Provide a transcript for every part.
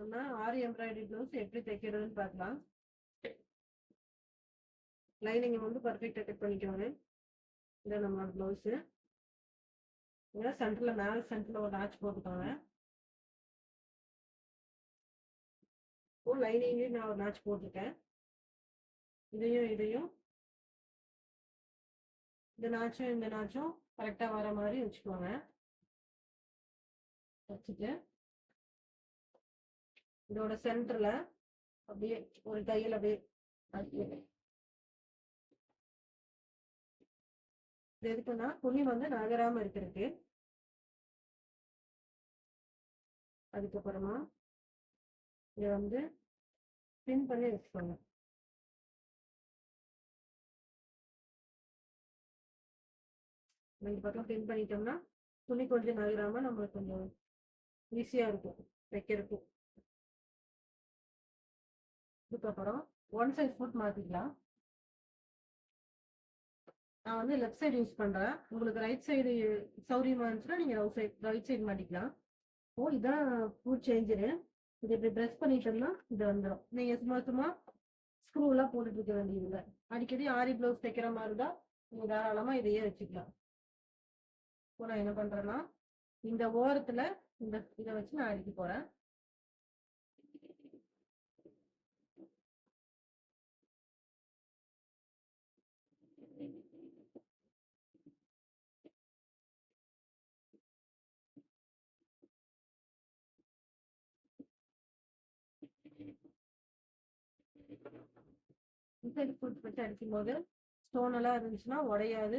நம்ம ஆரி embroidery blouse எப்படி தைக்கிறதுன்னு பார்க்கலாம். லைனிங் வந்து பர்ஃபெக்டாக கட் பண்ணிக்கோங்க. இதை நம்ம ப்ளவுஸு இங்கே சென்டரில் மேலே சென்டரில் ஒரு நாச் போட்டுக்கோங்க. இப்போ லைனிங்லேயும் நான் ஒரு நாச் போட்டிருக்கேன். இதையும் இந்த நாச்சும் கரெக்டாக வர மாதிரி வச்சுக்கோங்க. வச்சுட்டு இதோட சென்டர்ல அப்படியே ஒரு தையல் அப்படியே இது எதுக்குன்னா துணி வந்து நகராம இருக்கிறதுக்கு. அதுக்கப்புறமா இதை வந்து பின் பண்ணி வச்சுக்கோங்க. ரெண்டு பக்கம் பின் பண்ணிட்டோம்னா துணி கொஞ்சம் நகராம நம்மளுக்கு கொஞ்சம் ஈஸியா இருக்கும் வைக்கிறதுக்கும். இதுக்கப்புறம் ஒன் சைட் ஃபுட் மாத்திக்கலாம். நான் வந்து லெஃப்ட் சைடு யூஸ் பண்றேன். உங்களுக்கு ரைட் சைடு சௌரியமா இருந்துச்சுன்னா நீங்க ரைட் சைடு மாட்டிக்கலாம். ஓ இதான் ஃபுட் சேஞ்சரு. இது இப்படி ப்ரெஸ் பண்ணிட்டோம்னா இது வந்துடும். நீங்க சும்மா ஸ்க்ரூலாம் போட்டுட்டு இருக்க வேண்டியதில்லை. அடிக்கடி ஆரி ப்ளவுஸ் தைக்கிற மாதிரி தான் நீங்க தாராளமா இதையே வச்சுக்கலாம். இப்போ நான் என்ன பண்றேன்னா இந்த ஓரத்துல இதை வச்சு நான் அடிக்க போறேன். வச்சு அடிக்கும் போது ஸ்டோன் எல்லாம் இருந்துச்சுன்னா உடையாது.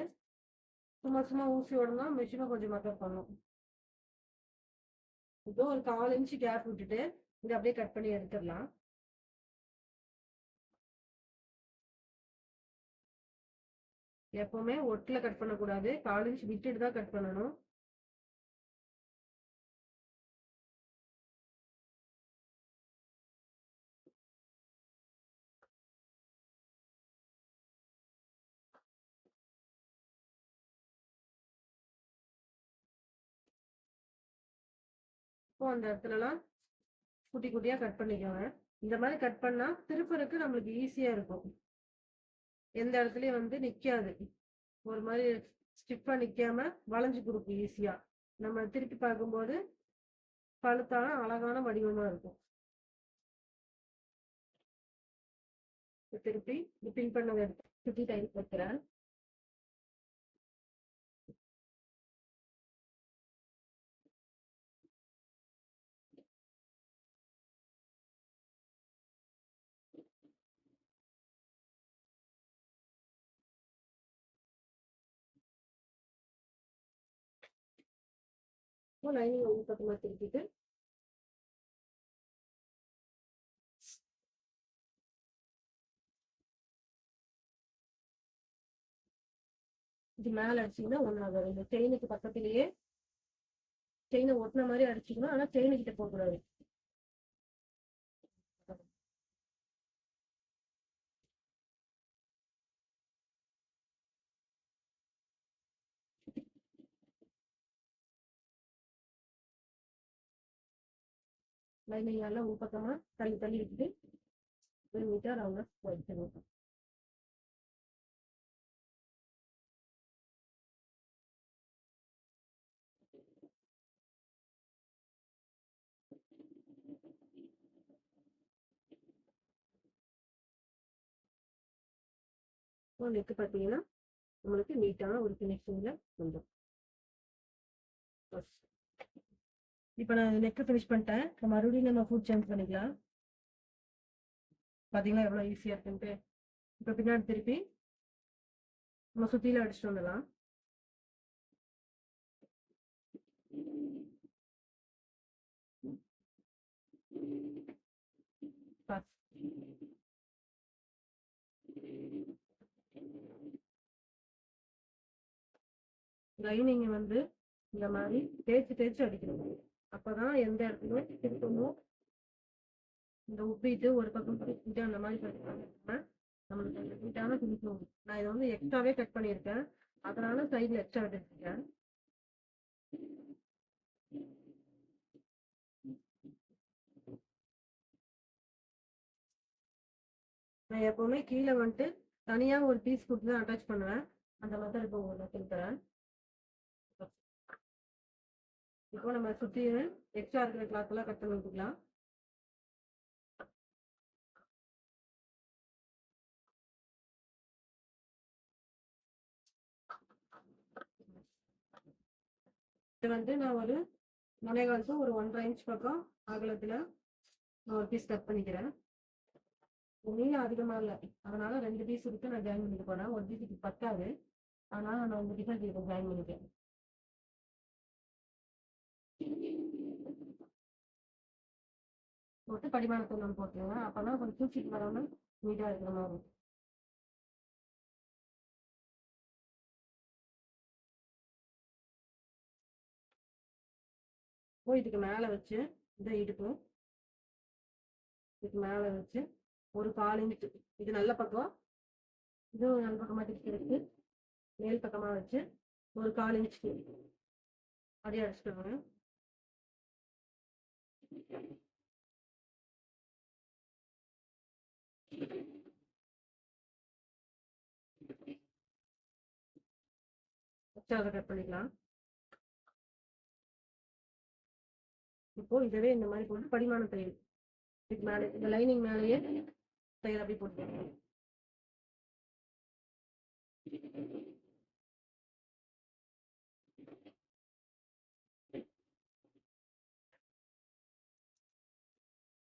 சும்மா ஊசி ஓடனா மிஷினும் கொஞ்சம் மக்கப் பண்ணும். இப்போ ஒரு 1/4 இன்ச்சு கேப் விட்டுட்டு இதை அப்படியே கட் பண்ணி எடுத்துடலாம். எப்பவுமே ஒட்டுல கட் பண்ணக்கூடாது. 1/4 இன்ச் விட்டுட்டு தான் கட் பண்ணணும். இப்போ அந்த இடத்துலலாம் குட்டி குட்டியா கட் பண்ணிக்கோங்க. இந்த மாதிரி கட் பண்ணா திருப்பறக்கு நம்மளுக்கு ஈஸியா இருக்கும். எந்த இடத்துலயும் வந்து நிக்காது. ஒரு மாதிரி ஸ்டிஃபா நிக்காம வளைஞ்சு கொடுக்கும் ஈஸியா. நம்ம திருப்பி பார்க்கும்போது பழுத்தான அழகான வடிவமா இருக்கும். திருப்பி பின் பண்ணதை எடுத்து சுத்தி டைப் வைக்கிறேன். லைனிங் ஒரு பக்கமா திருப்பிட்டு இது மேல அடிச்சீங்கன்னா ஒன்னாகும். இந்த செயினுக்கு பக்கத்திலேயே செயினை ஒட்டின மாதிரி அடிச்சுக்கணும். ஆனா செயினு கிட்ட போகக்கூடாது. லைனிங் எல்லாம் ஒரு பக்கமா தள்ளி விட்டுட்டு 1 மீட்டர் அவங்க வச்சிடணும். நெக்கு பார்த்தீங்கன்னா நம்மளுக்கு நீட்டான ஒரு ஃபினிஷிங்ல வந்துடும். இப்போ நான் நெக்கு ஃபினிஷ் பண்ணிட்டேன். மறுபடியும் நம்ம ஃபுட் சேஞ்ச் பண்ணிக்கலாம். பார்த்தீங்கன்னா எவ்வளோ ஈஸியாக இருக்குன்ட்டு. இப்போ பின்னாடி திருப்பி நம்ம சுற்றில அடிச்சுட்டு வந்துடலாம். லைனிங் வந்து இந்த மாதிரி தேய்ச்சி அடிக்கணும். அப்பதான் எந்த இடத்துலயும் திருப்பமும் இந்த உப்பிட்டு ஒரு பக்கம் திருப்பிட்டு அந்த மாதிரி பண்ணிட்டோம்னா நம்மளுக்கு அந்த நீட்டான துணிக்கும். நான் இதை வந்து எக்ஸ்ட்ராவே கட் பண்ணியிருக்கேன். அதனால சைட்ல எக்ஸ்ட்ரா எடுத்துருக்கேன். நான் எப்பவுமே கீழே வந்துட்டு தனியா ஒரு பீஸ் கொடுத்து தான் அட்டாச் பண்ணுவேன். அந்த மெத்தட் இப்போ உங்களுக்கு சொல்லி தரேன். இப்போ நம்ம சுற்றியும் எக்ஸ்ட்ரா இருக்கிற கிளாத் எல்லாம் கட் பண்ணி விட்டுக்கலாம். இது வந்து நான் ஒரு 1.25 to ஒரு 1.5 இன்ச் பக்கம் அகலத்துல நான் ஒரு பீஸ் கட் பண்ணிக்கிறேன். நீளம் அதிகமா இல்லை, அதனால 2 பீஸ் இருக்கு நான் ஜாயின் பண்ணிக்க போறேன். ஒரு பீஸுக்கு பத்தாது, அதனால நான் உங்க டிஃபரெண்ட் இப்போ ஜாயின் பண்ணிக்கிறேன். போட்டு படிமானத்தை நம்ம போட்டுருங்க. அப்பதான் கொஞ்சம் தூக்கிட்டு வராம நீட்டா இருக்கிற மாதிரி இருக்கும். இதுக்கு மேல வச்சு இதை இடுப்பு இதுக்கு மேல வச்சு ஒரு 1/4 இன்ச், இது நல்ல பக்கம், இதுவும் நல்ல பக்கமா இருக்கு, மேல் பக்கமா வச்சு ஒரு 1/4 இன்ச் அப்படியே அடிச்சுட்டு அதை கட் பண்ணிக்கலாம். இப்போ இதவே இந்த மாதிரி போட்டு படிமான தையல் இதுக்கு மேலே, இந்த லைனிங் மேலேயே தையல் அப்படி போட்டு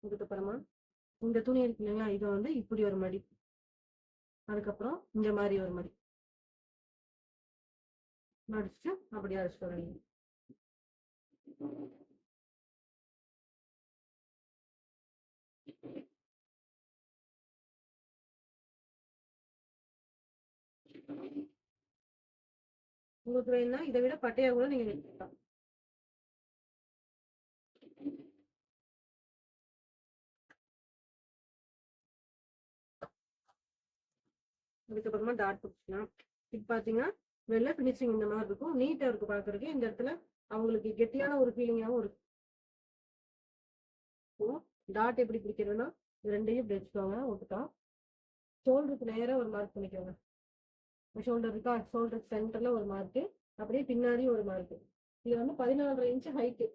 இதுக்கப்புறமா இந்த துணி இருக்கு இல்லைங்களா, இதை வந்து இப்படி ஒரு மடி, அதுக்கப்புறம் இந்த மாதிரி ஒரு மடி மடிச்சுட்டு அப்படியே அரைச்சிட்டு வரீங்க. உங்களுக்கு வேணும்னா இதை விட பட்டையா கூட நீங்க வச்சுக்கலாம். அதுக்கப்புறமா டாட் பிடிச்சிக்கலாம். இப்போ பார்த்தீங்கன்னா வெளில ஃபினிஷிங் இந்த மாதிரி இருக்கும், நீட்டாக இருக்கும் பார்க்கறதுக்கு. இந்த இடத்துல அவங்களுக்கு கெட்டியான ஒரு ஃபீலிங்காகவும் இருக்கும். டாட் எப்படி பிடிக்கிறதுனா ரெண்டையும் இப்படி வச்சுக்கோங்க, ஒட்டுக்கா ஷோல்டருக்கு நேராக ஒரு மார்க் பண்ணிக்கோங்க. ஷோல்டர் இருக்கா, ஷோல்டருக்கு சென்டர்ல ஒரு மார்க்கு, அப்படியே பின்னாடி ஒரு மார்க்கு. இது வந்து 14.5 இன்ச் ஹைட்டு.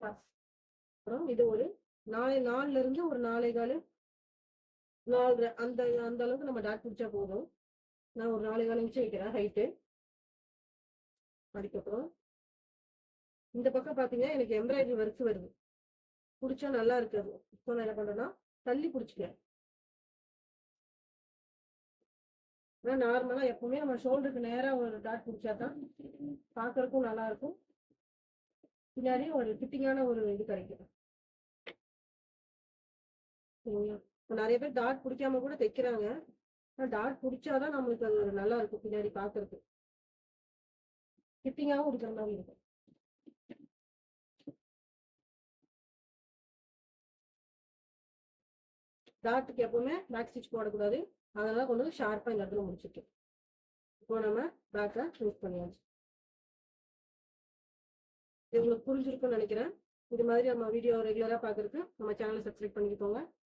அப்புறம் இது ஒரு 4 இருந்து ஒரு 4.25 4 அந்த அந்த அளவுக்கு நம்ம டாட் பிடிச்சா போதும். நான் ஒரு 4.25 இன்ச் வைக்கிறேன் ஹைட்டு. அதுக்கப்புறம் இந்த பக்கம் பார்த்தீங்கன்னா எனக்கு எம்ப்ராய்டரி ஒர்க்ஸ் வருது, பிடிச்சா நல்லா இருக்காது. இப்போ நான் என்ன பண்றேன்னா தள்ளி பிடிச்சிக்கிறேன். நார்மலா எப்பவுமே நம்ம ஷோல்டருக்கு நேரா ஒரு டாட் பிடிச்சா தான் பார்க்கறதுக்கும் நல்லா இருக்கும், பின்னாடி ஒரு ஃபிட்டிங்கான ஒரு இது கிடைக்கும். இப்போ நிறைய பேர் டாட் பிடிக்காம கூட தைக்கிறாங்க. டாட் பிடிச்சாதான் நம்மளுக்கு அது நல்லா இருக்கும், பின்னாடி பார்க்கறதுக்கு ஃபிட்டிங்காகவும் இருக்கிற மாதிரி இருக்கும். டாட்டுக்கு எப்பவுமே பேக் ஸ்டிச் போடக்கூடாது, அதனால கொண்டு வந்து ஷார்ப்பா இந்த இடத்துல முடிச்சிருக்கேன். இப்போ நம்ம பேக்கை யூஸ் பண்ணியாச்சு. இது உங்களுக்கு புரிஞ்சிருக்கும்னு நினைக்கிறேன். இது மாதிரி நம்ம வீடியோ ரெகுலரா பார்க்கறதுக்கு நம்ம சேனலை சப்ஸ்கிரைப் பண்ணிக்கோங்க.